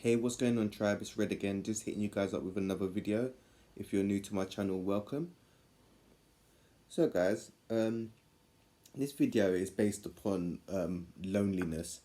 Hey, what's going on, tribe? It's Red again, just hitting you guys up with another video. If you're new to my channel, welcome. So guys, this video is based upon loneliness,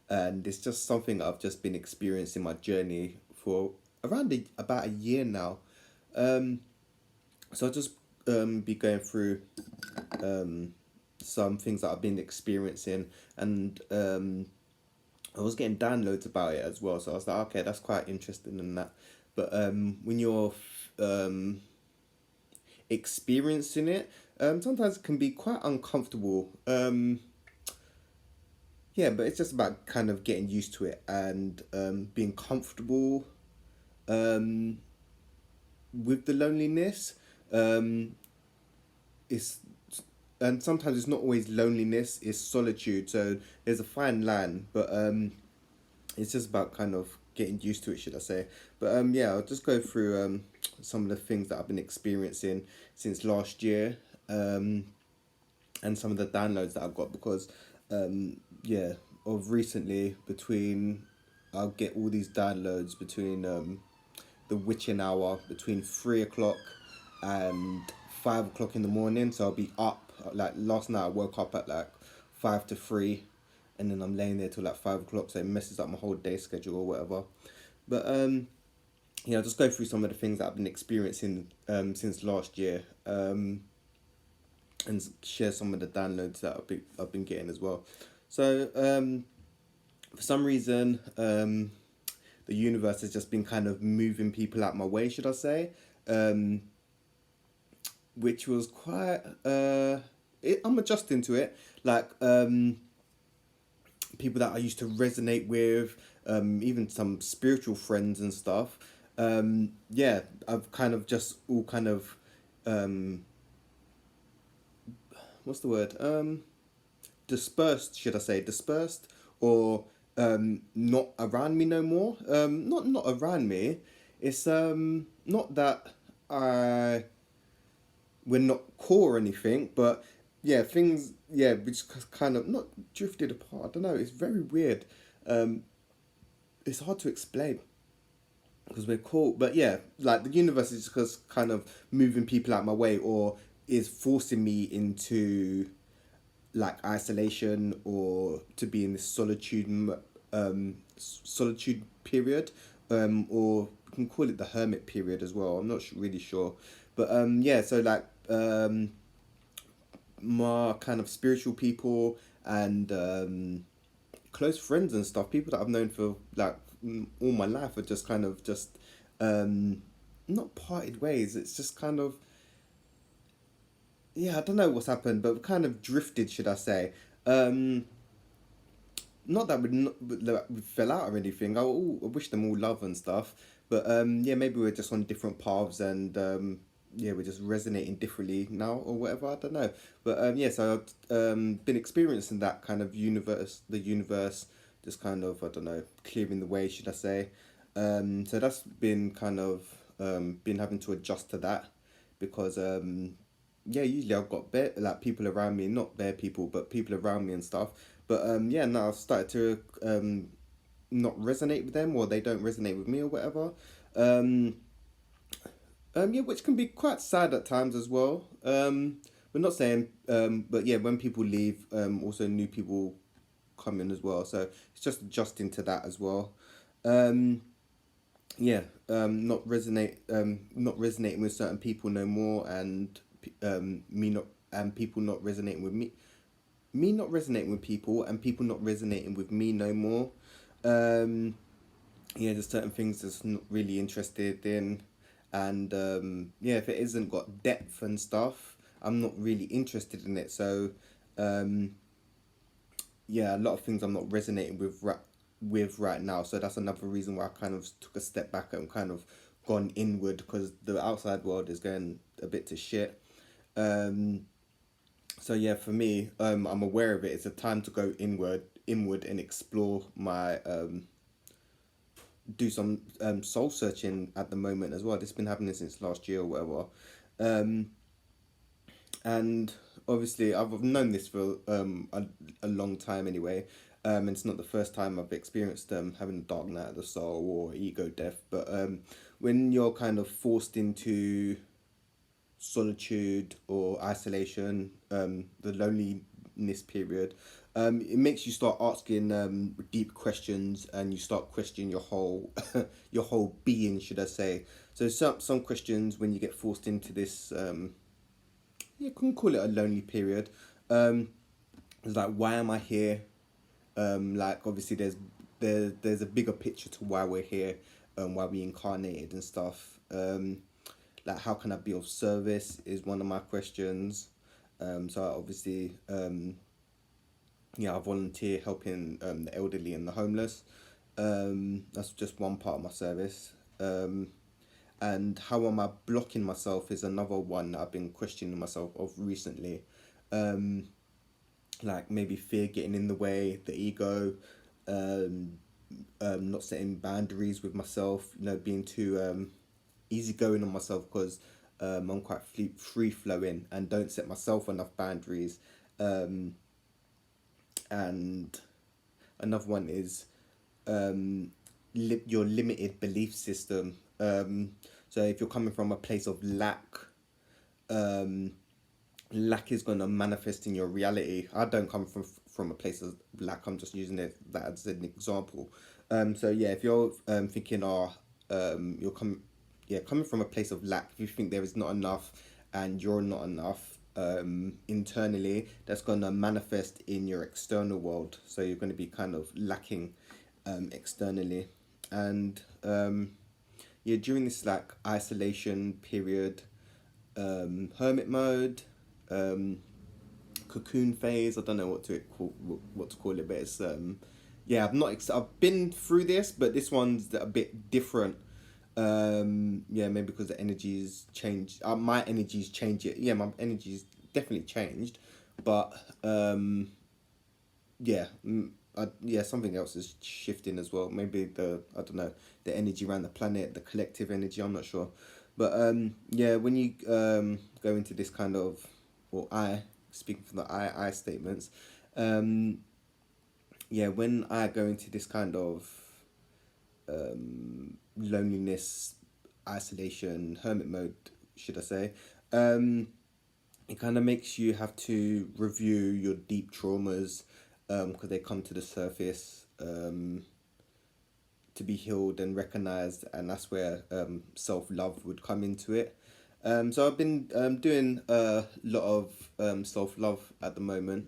and it's just something I've just been experiencing my journey for about a year now. Um, so I'll just be going through um, some things that I've been experiencing, and I was getting downloads about it as well. So I was like, okay, that's quite interesting and that. But when you're um, experiencing it, sometimes it can be quite uncomfortable. Yeah, but it's just about kind of getting used to it and being comfortable um, with the loneliness. Um, it's and sometimes it's not always loneliness; it's solitude. So there's a fine line, but it's just about kind of getting used to it, should I say. But yeah, I'll just go through some of the things that I've been experiencing since last year, and some of the downloads that I've got because yeah, of recently between I'll get all these downloads between the witching hour between 3 o'clock and 5 o'clock in the morning. So I'll be up like last night. I woke up at like 5 to 3, and then I'm laying there till like 5 o'clock. So it messes up my whole day schedule or whatever. But yeah, I'll just go through some of the things that I've been experiencing since last year, and share some of the downloads that I've been getting as well. So for some reason, the universe has just been kind of moving people out my way, should I say, um, which was quite. I'm adjusting to it. Like people that I used to resonate with, even some spiritual friends and stuff. Yeah, I've kind of just all kind of what's the word? Dispersed, should I say? Dispersed or not around me no more. Not around me. It's not that I we're not core or anything, but yeah, things which kind of not drifted apart. I don't know. It's very weird. Um, it's hard to explain because we're cool, but yeah, like the universe is just kind of moving people out my way or is forcing me into like isolation or to be in this solitude period, or we can call it the hermit period as well. I'm not really sure, but yeah. So like my kind of spiritual people and close friends and stuff, people that I've known for like all my life, are just kind of just um, not parted ways. It's just kind of yeah. I don't know what's happened, but kind of drifted, should I say? Um, Not that we fell out or anything. I wish them all love and stuff, but yeah, maybe we're just on different paths and yeah, we're just resonating differently now or whatever. I don't know, but yeah, so I've been experiencing that kind of the universe, just kind of I don't know, clearing the way, should I say? So that's been kind of been having to adjust to that because yeah, usually I've got like people around me, not bare people, but people around me and stuff. But yeah, now I've started to not resonate with them, or they don't resonate with me, or whatever. Um, yeah, which can be quite sad at times as well. We're not saying, but yeah, when people leave, also new people come in as well. So it's just adjusting to that as well. Um, yeah, not resonating with certain people no more, and me not and people not resonating with me not resonating with people and people not resonating with me no more. Um, yeah, there's certain things that's not really interested in, and yeah, if it isn't got depth and stuff, I'm not really interested in it. So um, yeah, a lot of things I'm not resonating with right now. So that's another reason why I kind of took a step back and kind of gone inward because the outside world is going a bit to shit. Um, so yeah, for me, I'm aware of it. It's a time to go inward and explore my do some soul searching at the moment as well. This has been happening since last year or whatever, um, and obviously I've known this for a long time anyway, And it's not the first time I've experienced having a dark night of the soul or ego death. But when you're kind of forced into solitude or isolation, the loneliness period, it makes you start asking deep questions, and you start questioning your whole your whole being, should I say. So some questions when you get forced into this, you can call it a lonely period. It's like, why am I here? Like, obviously there's a bigger picture to why we're here, why we incarnated and stuff. Like, how can I be of service is one of my questions. So I obviously, I volunteer helping the elderly and the homeless. That's just one part of my service. And how am I blocking myself is another one that I've been questioning myself of recently. Um, like, maybe fear getting in the way, the ego, um, not setting boundaries with myself, being too easygoing on myself, because I'm quite free flowing and don't set myself enough boundaries. Um, and another one is your limited belief system. So if you're coming from a place of lack, um, lack is going to manifest in your reality. I don't come from a place of lack. I'm just using that as an example. So yeah, if you're thinking, you're coming from a place of lack. If you think there is not enough, and you're not enough internally, that's going to manifest in your external world. So you're going to be kind of lacking externally, and yeah, during this like isolation period, hermit mode, um, cocoon phase. I don't know what to call it, but it's yeah. I've been through this, but this one's a bit different. Yeah, maybe because the energies changed. My energies changed it. Yeah, my energies definitely changed, but yeah, yeah, something else is shifting as well. Maybe I don't know, the energy around the planet, the collective energy. I'm not sure, but yeah, when you go into this kind of, well, I speaking from the I statements, um, yeah, when I go into this kind of loneliness, isolation, hermit mode, should I say, um, it kind of makes you have to review your deep traumas, because they come to the surface, to be healed and recognized, and that's where self love would come into it. So I've been doing a lot of self love at the moment,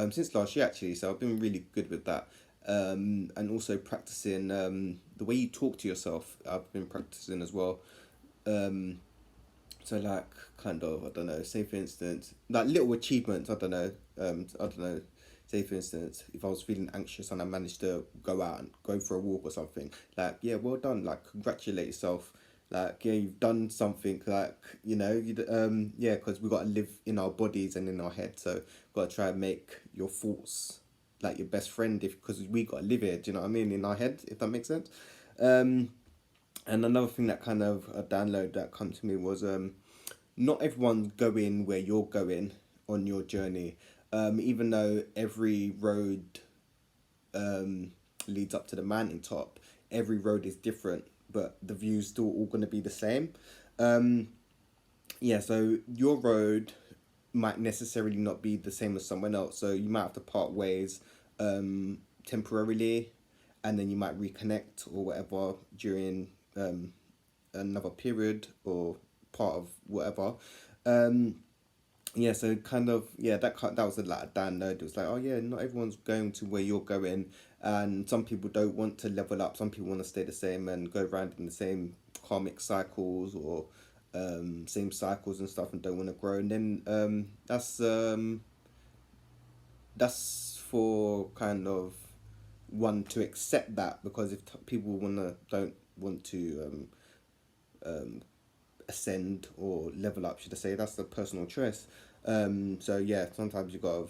since last year actually. So I've been really good with that, and also practicing the way you talk to yourself. I've been practicing as well. Um, so like, kind of, I don't know, say for instance, like little achievements, I don't know, say for instance, if I was feeling anxious and I managed to go out and go for a walk or something, like, yeah, well done, like, congratulate yourself, like, yeah, you've done something, like, yeah, because we got to live in our bodies and in our head, so got to try and make your thoughts like your best friend, if because we got to live here, do you know what I mean, in our head, if that makes sense. um and another thing that kind of a download that come to me was, not everyone's going where you're going on your journey. Even though every road um, leads up to the mountaintop, every road is different, but the view's still all going to be the same. Um, yeah, so your road might necessarily not be the same as someone else, so you might have to part ways temporarily, and then you might reconnect or whatever during another period or part of whatever. Um, yeah, so kind of, yeah, that was a like a download. It was like, oh yeah, not everyone's going to where you're going, and some people don't want to level up. Some people want to stay the same and go around in the same karmic cycles, or same cycles and stuff, and don't want to grow. And then that's for kind of one to accept that, because if people don't want to ascend or level up, should I say, that's a personal choice. So yeah, sometimes you gotta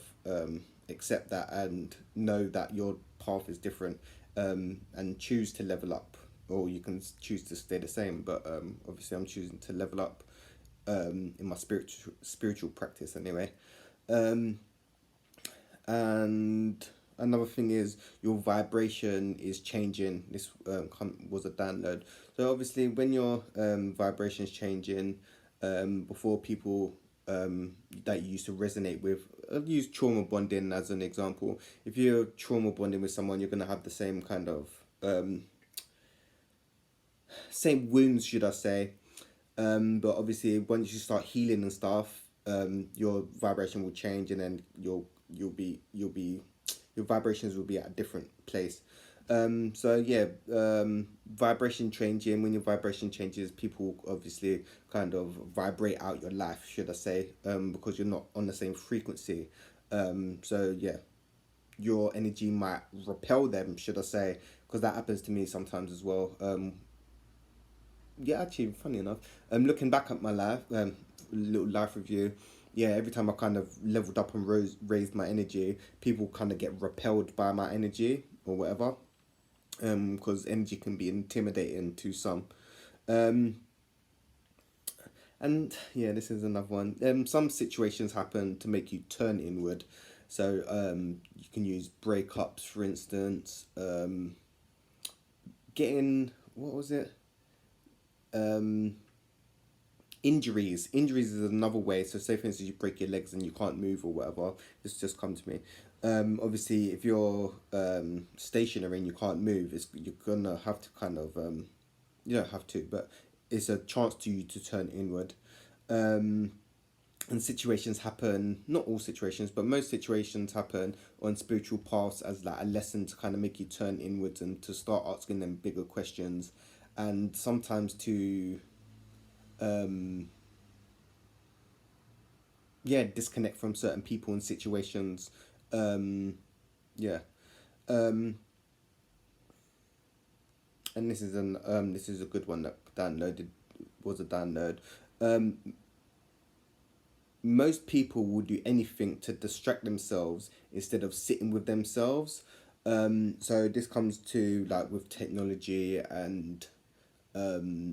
accept that and know that your path is different, and choose to level up, or you can choose to stay the same. But obviously, I'm choosing to level up in my spiritual practice anyway. Um, and another thing is your vibration is changing. This was a download. So obviously, when your vibration is changing, before people that you used to resonate with, I'll use trauma bonding as an example. If you're trauma bonding with someone, you're gonna have the same kind of same wounds, should I say? But obviously, once you start healing and stuff, your vibration will change, and then you'll be your vibrations will be at a different place. So yeah, vibration changing. When your vibration changes, people obviously kind of vibrate out your life, should I say? Because you're not on the same frequency. So yeah, your energy might repel them, should I say? Because that happens to me sometimes as well. Yeah, actually, funny enough, looking back at my life, little life review, yeah, every time I kind of leveled up and raised my energy, people kind of get repelled by my energy or whatever, because energy can be intimidating to some. Um, and yeah, this is another one. Some situations happen to make you turn inward. So you can use breakups, for instance, getting, what was it? Um, injuries is another way. So say for instance you break your legs and you can't move or whatever, this just come to me. Obviously if you're stationary and you can't move, you're gonna have to kind of you don't have to, but it's a chance to you to turn inward. um, and situations happen, not all situations but most situations happen on spiritual paths as like a lesson to kind of make you turn inwards and to start asking them bigger questions, and sometimes to um yeah, disconnect from certain people and situations. um yeah. um and this is a good one that downloaded was a download. um Most people will do anything to distract themselves instead of sitting with themselves. So this comes to like with technology and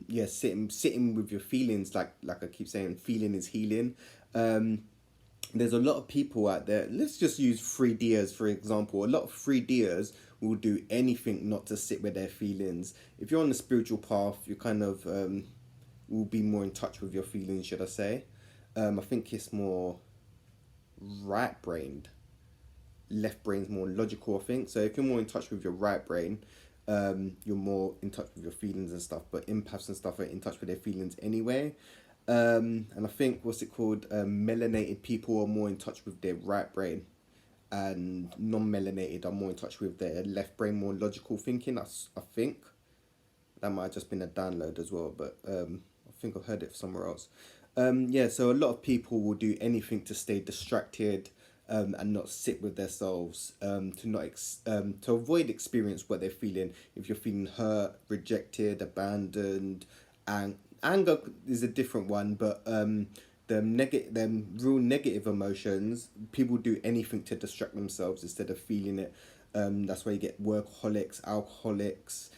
yeah, sitting with your feelings, like I keep saying, feeling is healing. There's a lot of people out there. Let's just use 3Ders for example. A lot of 3Ders will do anything not to sit with their feelings. If you're on the spiritual path, you kind of will be more in touch with your feelings, should I say? I think it's more right brained. Left brain's more logical, I think. So if you're more in touch with your right brain, you're more in touch with your feelings and stuff. But empaths and stuff are in touch with their feelings anyway. And I think what's it called? Melanated people are more in touch with their right brain, and non-melanated are more in touch with their left brain, more logical thinking. I think that might have just been a download as well, but I think I've heard it somewhere else. Yeah, so a lot of people will do anything to stay distracted, and not sit with themselves, to avoid experience what they're feeling. If you're feeling hurt, rejected, abandoned, and anger is a different one, but them real negative emotions, people do anything to distract themselves instead of feeling it. That's why you get workaholics, alcoholics,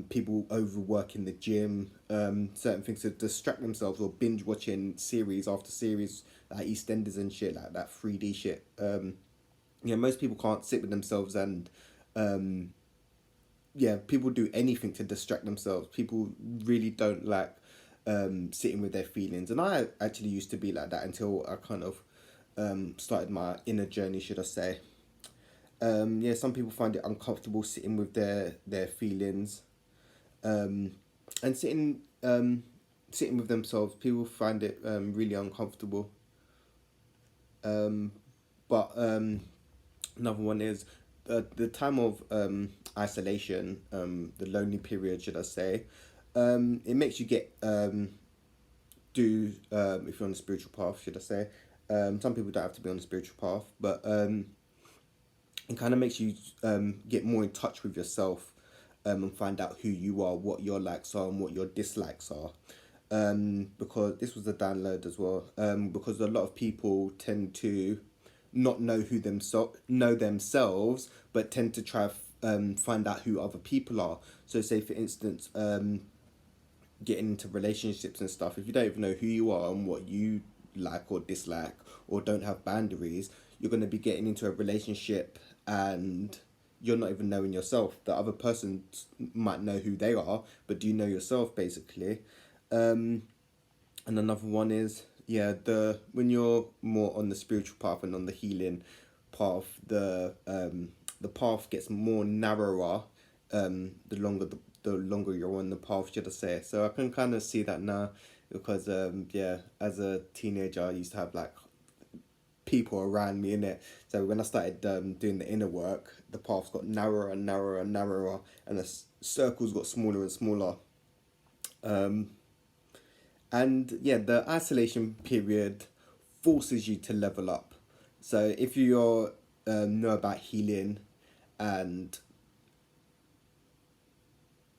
people overwork in the gym, certain things to distract themselves, or binge watching series after series like EastEnders and shit like that 3D shit. Yeah, most people can't sit with themselves, and yeah, people do anything to distract themselves. People really don't like sitting with their feelings, and I actually used to be like that until I kind of started my inner journey, should I say. Yeah, some people find it uncomfortable sitting with their feelings, um, and sitting with themselves. People find it really uncomfortable. Um, but another one is the time of isolation, the lonely period, should I say. It makes you get do if you're on the spiritual path, should I say. Some people don't have to be on the spiritual path, but it kind of makes you get more in touch with yourself, and find out who you are, what your likes are, and what your dislikes are. Because this was a download as well. Because a lot of people tend to not know themselves, but tend to try find out who other people are. So, say for instance, getting into relationships and stuff. If you don't even know who you are and what you like or dislike, or don't have boundaries, you're going to be getting into a relationship and you're not even knowing yourself. The other person might know who they are, but do you know yourself, basically? Um, and another one is, yeah, the when you're more on the spiritual path and on the healing path, the path gets more narrower, the longer you're on the path, should I say. So I can kind of see that now, because yeah, as a teenager I used to have like people around me in it. So when I started doing the inner work, the paths got narrower and narrower and narrower, and the circles got smaller and smaller. Um, and yeah, the isolation period forces you to level up. So if you know about healing, and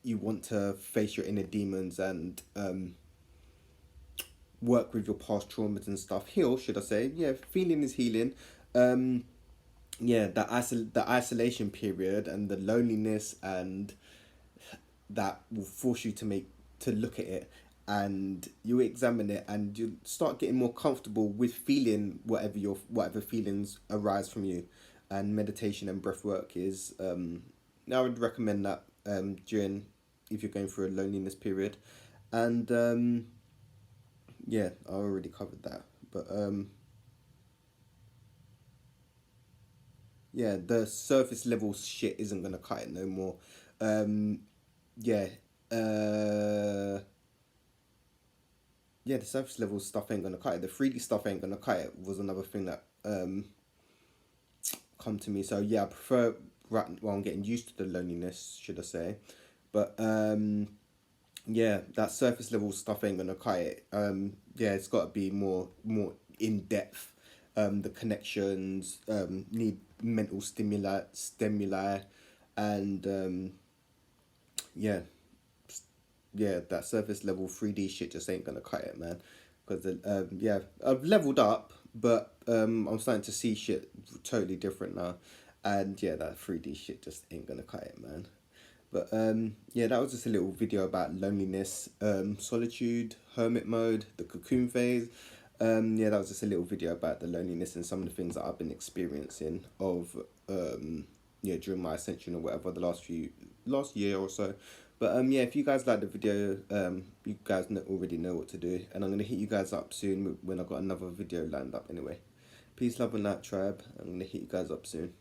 you want to face your inner demons, and work with your past traumas and stuff, heal, should I say? Yeah, feeling is healing. Um, yeah, the isolation period and the loneliness, and that will force you to look at it, and you examine it, and you start getting more comfortable with feeling whatever feelings arise from you. And meditation and breath work is, I would recommend that during, if you're going through a loneliness period. And yeah, I already covered that. But yeah, the surface level shit isn't gonna cut it no more. Um, yeah, uh, yeah, the surface level stuff ain't gonna cut it. The 3D stuff ain't gonna cut it was another thing that come to me. So yeah, I prefer, right, well, I'm getting used to the loneliness, should I say. But yeah, that surface level stuff ain't gonna cut it. Yeah, it's got to be more in depth. The connections need mental stimuli, and yeah, yeah, that surface level 3D shit just ain't gonna cut it, man. Because yeah, I've leveled up, but I'm starting to see shit totally different now, and yeah, that 3D shit just ain't gonna cut it, man. But yeah, that was just a little video about loneliness, solitude, hermit mode, the cocoon phase. Yeah, that was just a little video about the loneliness and some of the things that I've been experiencing of yeah, during my ascension or whatever, the last year or so. But yeah, if you guys like the video, you guys already know what to do, and I'm gonna hit you guys up soon when I got another video lined up. Anyway, peace, love, and light, tribe. I'm gonna hit you guys up soon.